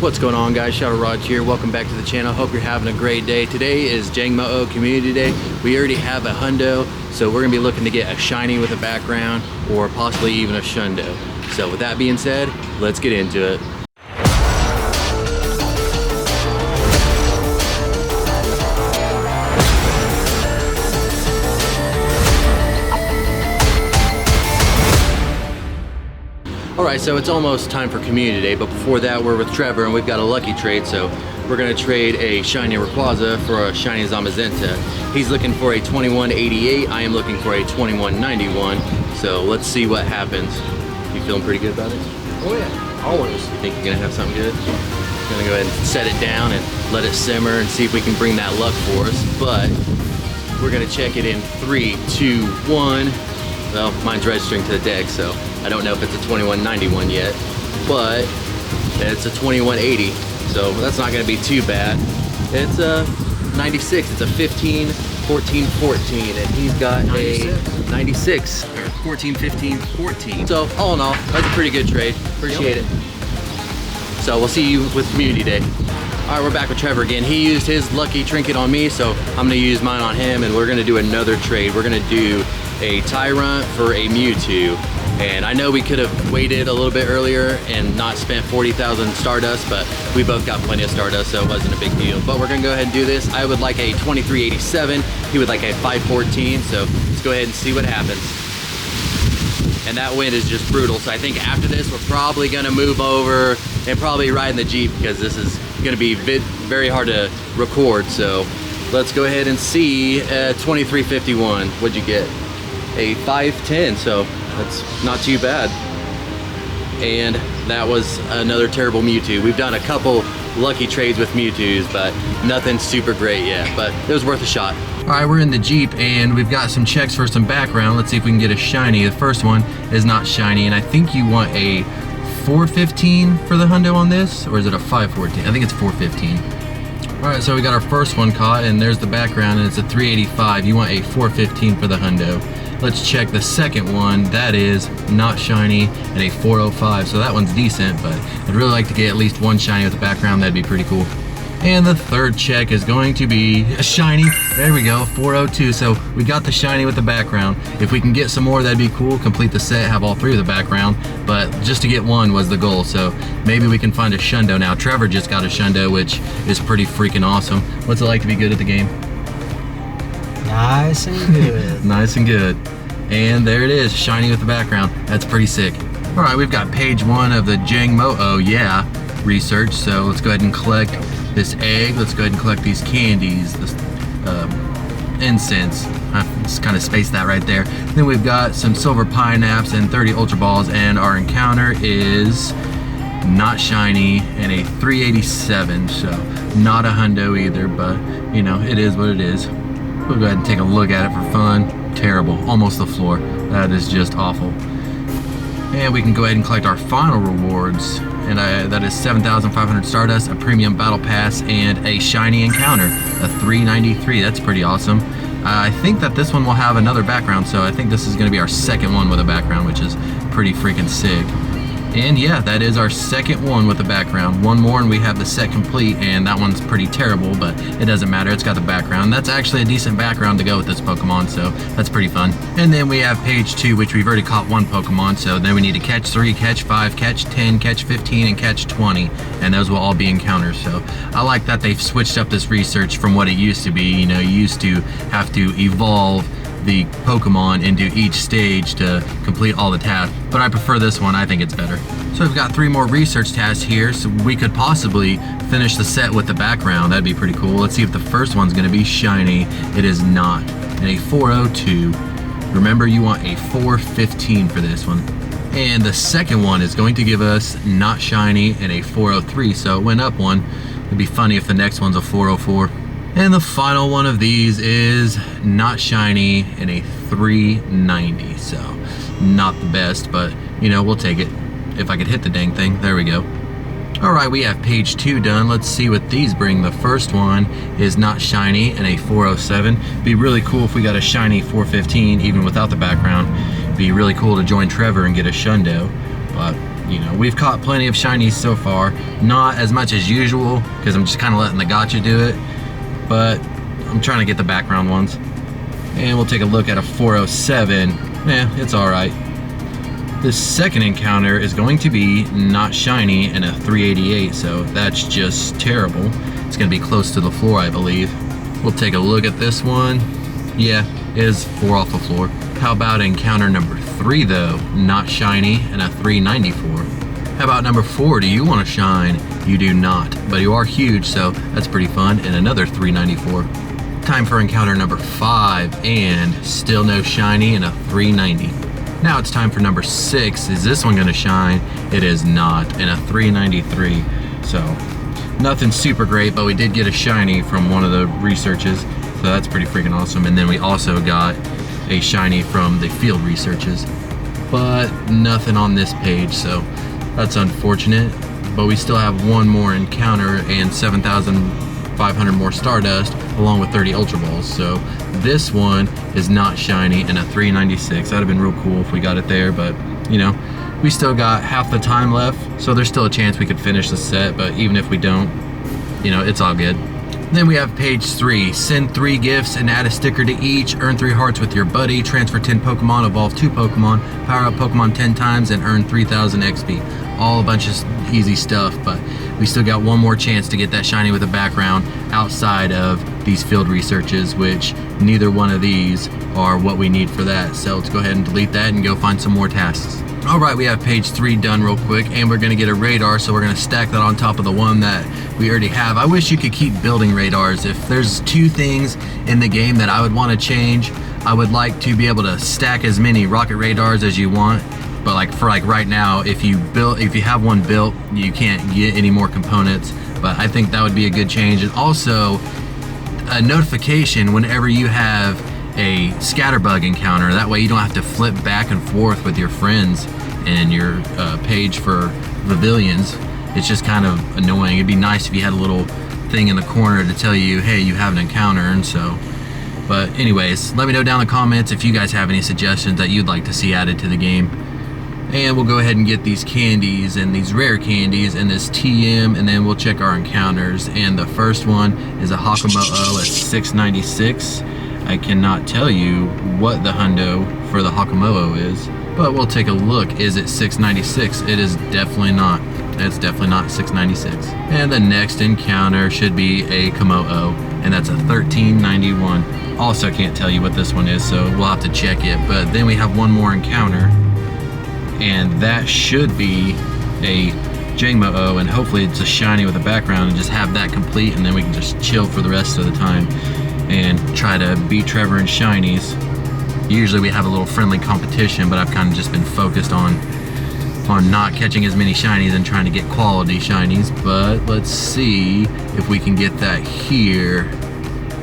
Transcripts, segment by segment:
What's going on, guys? Shadow Rod here. Welcome back to the channel. Hope you're having a great day. Today is Jangmo-o Community Day. We already have a hundo, so we're gonna be looking to get a shiny with a background or possibly even a shundo. So with that being said, let's get into it. Alright, so it's almost time for Community Day, but before that we're with Trevor and we've got a lucky trade, so we're going to trade a shiny Rayquaza for a shiny Zamazenta. He's looking for a 2188, I am looking for a 2191, so let's see what happens. You feeling pretty good about it? Oh yeah, always. You think you're going to have something good? I'm going to go ahead and set it down and let it simmer and see if we can bring that luck for us, but we're going to check it in 3, 2, 1. Well, mine's registering to the deck, so I don't know if it's a 2191 yet, but it's a 2180, so that's not gonna be too bad. It's a 96, it's a 15, 14, 14, and he's got 96. A 96, or 14, 15, 14. So all in all, that's a pretty good trade. Appreciate it. So we'll see you with Community Day. All right, we're back with Trevor again. He used his lucky trinket on me, so I'm gonna use mine on him, and we're gonna do another trade. We're gonna do a Tyrant for a Mewtwo. And I know we could have waited a little bit earlier and not spent 40,000 Stardust, but we both got plenty of Stardust, so it wasn't a big deal. But we're gonna go ahead and do this. I would like a 2387, he would like a 514, so let's go ahead and see what happens. And that wind is just brutal, so I think after this we're probably gonna move over and probably ride in the Jeep because this is gonna be very hard to record. So let's go ahead and see 2351. What'd you get? A 510, so that's not too bad. And that was another terrible Mewtwo. We've done a couple lucky trades with Mewtwo's, but nothing super great yet, but it was worth a shot. All right, we're in the Jeep and we've got some checks for some background. Let's see if we can get a shiny. The first one is not shiny, and I think you want a 415 for the hundo on this, or is it a 514? I think it's 415. All right, so we got our first one caught, and there's the background, and it's a 385. You want a 415 for the hundo. Let's check the second one. That is not shiny and a 405, so that one's decent, but I'd really like to get at least one shiny with the background. That'd be pretty cool. And the third check is going to be a shiny. There we go, 402. So we got the shiny with the background. If we can get some more, that'd be cool. Complete the set, have all three of the background, but just to get one was the goal. So maybe we can find a shundo now. Trevor just got a shundo, which is pretty freaking awesome. What's it like to be good at the game? Nice and good. Nice and good. And there it is, shiny with the background. That's pretty sick. All right, we've got page 1 of the Jangmo-o research. So let's go ahead and collect this egg. Let's go ahead and collect these candies, this incense. I just kind of spaced that right there. Then we've got some silver pineapples and 30 ultra balls, and our encounter is not shiny and a 387. So not a hundo either, but you know, it is what it is. We'll go ahead and take a look at it for fun. Terrible, almost the floor. That is just awful. And we can go ahead and collect our final rewards, and that is 7,500 Stardust, a premium battle pass, and a shiny encounter, a 393. That's pretty awesome. I think that this one will have another background, so I think this is going to be our second one with a background, which is pretty freaking sick. And yeah, that is our second one with the background. One more and we have the set complete, and that one's pretty terrible, but it doesn't matter, it's got the background. That's actually a decent background to go with this Pokemon, so that's pretty fun. And then we have page 2, which we've already caught one Pokemon, so then we need to catch 3, catch 5, catch 10, catch 15, and catch 20, and those will all be encounters. So I like that they've switched up this research from what it used to be. You know, you used to have to evolve the Pokemon into each stage to complete all the tasks, but I prefer this one. I think it's better. So we've got 3 more research tasks here, so we could possibly finish the set with the background. That'd be pretty cool. Let's see if the first one's gonna be shiny. It is not. And a 402. Remember, you want a 415 for this one. And the second one is going to give us not shiny and a 403, so it went up one. It'd be funny if the next one's a 404. And the final one of these is not shiny and a 390. So not the best, but you know, we'll take it. If I could hit the dang thing. There we go. All right, we have page 2 done. Let's see what these bring. The first one is not shiny and a 407. Be really cool if we got a shiny 415 even without the background. Be really cool to join Trevor and get a shundo, but you know, we've caught plenty of shinies so far. Not as much as usual, because I'm just kind of letting the gotcha do it. But I'm trying to get the background ones. And we'll take a look at a 407. Yeah, it's alright. This second encounter is going to be not shiny and a 388, so that's just terrible. It's going to be close to the floor, I believe. We'll take a look at this one. Yeah, it is 4 off the floor. How about encounter number 3 though? Not shiny and a 394. How about number 4? Do you want to shine? You do not, but you are huge, so that's pretty fun, and another 394. Time for encounter number 5, and still no shiny and a 390. Now it's time for number 6. Is this one gonna shine? It is not, and a 393. So nothing super great, but we did get a shiny from one of the researches, so that's pretty freaking awesome. And then we also got a shiny from the field researches, but nothing on this page, so that's unfortunate. But we still have one more encounter and 7,500 more Stardust, along with 30 Ultra Balls. So this one is not shiny and a 396. That'd have been real cool if we got it there, but you know, we still got half the time left, so there's still a chance we could finish the set. But even if we don't, you know, it's all good. Then we have page 3. Send 3 gifts and add a sticker to each. Earn 3 hearts with your buddy. Transfer 10 Pokemon. Evolve 2 Pokemon. Power up Pokemon 10 times and earn 3,000 XP. All a bunch of easy stuff, but we still got one more chance to get that shiny with a background outside of these field researches, which neither one of these are what we need for that. So let's go ahead and delete that and go find some more tasks. All right, we have page 3 done real quick, and we're gonna get a radar, so we're gonna stack that on top of the one that we already have. I wish you could keep building radars. If there's 2 things in the game that I would want to change, I would like to be able to stack as many rocket radars as you want. But like for like right now, if you have one built, you can't get any more components. But I think that would be a good change. And also a notification whenever you have a scatterbug encounter. That way you don't have to flip back and forth with your friends and your page for pavilions. It's just kind of annoying. It'd be nice if you had a little thing in the corner to tell you, hey, you have an encounter. And so, but anyways, let me know down in the comments if you guys have any suggestions that you'd like to see added to the game. And we'll go ahead and get these candies and these rare candies and this TM, and then we'll check our encounters. And the first one is a Jangmo-o at 696. I cannot tell you what the hundo for the Jangmo-o is, but we'll take a look. Is it 696? It is definitely not. It's definitely not 696. And the next encounter should be a Jangmo-o, and that's a 1391. Also can't tell you what this one is, so we'll have to check it. But then we have one more encounter, and that should be a Jangmo-o, and hopefully it's a shiny with a background, and just have that complete, and then we can just chill for the rest of the time and try to beat Trevor in shinies. Usually we have a little friendly competition, but I've kind of just been focused on not catching as many shinies and trying to get quality shinies. But let's see if we can get that here.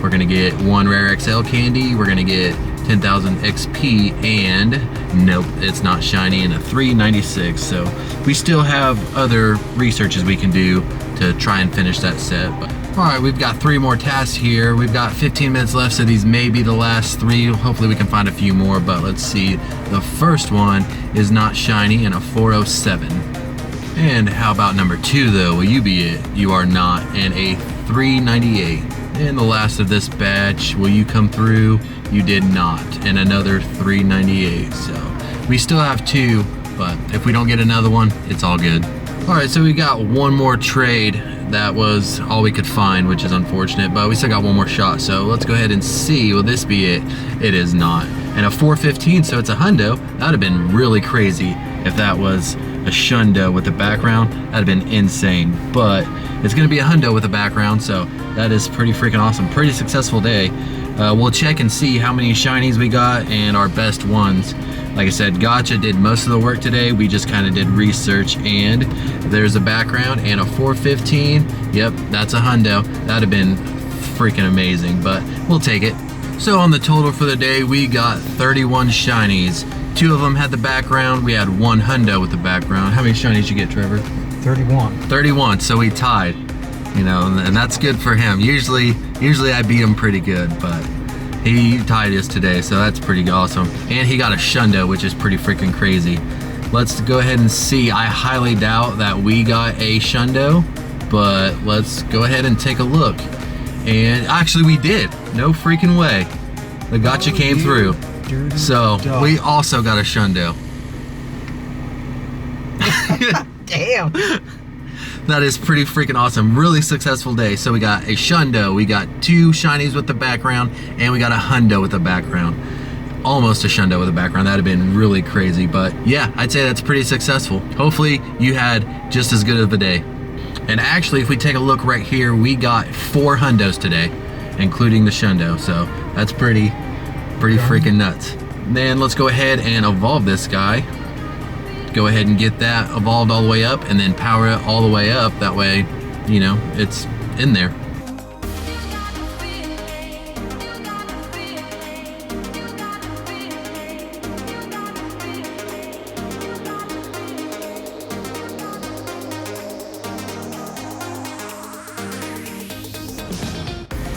We're gonna get 1 rare XL candy, we're gonna get 10,000 XP, and nope, it's not shiny, and a 396. So we still have other researches we can do to try and finish that set. But all right, we've got 3 more tasks here. We've got 15 minutes left, so these may be the last 3. Hopefully we can find a few more, but let's see. The first one is not shiny and a 407. And how about number 2 though? Will you be it? You are not, and a 398. And the last of this batch, will you come through? You did not, and another 398. So we still have 2, but if we don't get another one, it's all good. All right, so we got one more trade. That was all we could find, which is unfortunate, but we still got one more shot. So let's go ahead and see, will this be it? It is not. And a 415, so it's a hundo. That would have been really crazy if that was a Shundo with a background. That'd have been insane, but it's gonna be a hundo with a background, so that is pretty freaking awesome. Pretty successful day. We'll check and see how many shinies we got and our best ones. Like I said, Gotcha did most of the work today. We just kind of did research, and there's a background and a 415. Yep, that's a hundo. That'd have been freaking amazing, but we'll take it. So on the total for the day, we got 31 shinies. 2 of them had the background. We had 1 hundo with the background. How many shinies did you get, Trevor? 31. 31, so we tied. You know, and that's good for him. Usually I beat him pretty good, but he tied us today, so that's pretty awesome. And he got a Shundo, which is pretty freaking crazy. let's go ahead and see. I highly doubt that we got a Shundo, but let's go ahead and take a look. And actually we did. No freaking way. The gotcha came through. So we also got a Shundo. Damn. That is pretty freaking awesome. Really successful day. So we got a Shundo, we got 2 shinies with the background, and we got a Hundo with the background. Almost a Shundo with a background. That'd have been really crazy, but yeah, I'd say that's pretty successful. Hopefully you had just as good of a day. And actually, if we take a look right here, we got 4 Hundos today, including the Shundo. So that's pretty freaking nuts. Then let's go ahead and evolve this guy. Go ahead and get that evolved all the way up, and then power it all the way up. That way, you know, it's in there.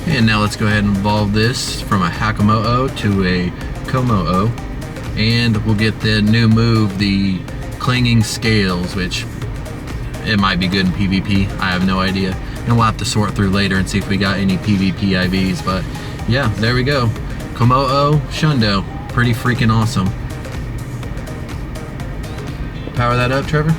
And now let's go ahead and evolve this from a Jangmo-o to a Como-o. And we'll get the new move, the Clinging Scales, which it might be good in PvP. I have no idea. And we'll have to sort through later and see if we got any PvP IVs. But yeah, there we go. Como-o, Shundo. Pretty freaking awesome. Power that up, Trevor.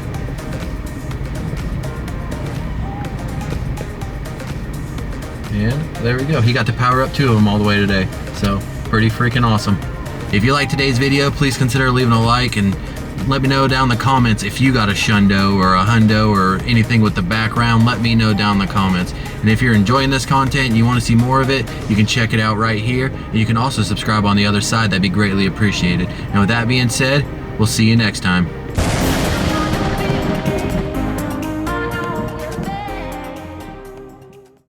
And there we go. He got to power up 2 of them all the way today. So pretty freaking awesome. If you liked today's video, please consider leaving a like and let me know down in the comments if you got a Shundo or a Hundo or anything with the background. Let me know down in the comments. And if you're enjoying this content and you want to see more of it, you can check it out right here. And you can also subscribe on the other side. That'd be greatly appreciated. And with that being said, we'll see you next time.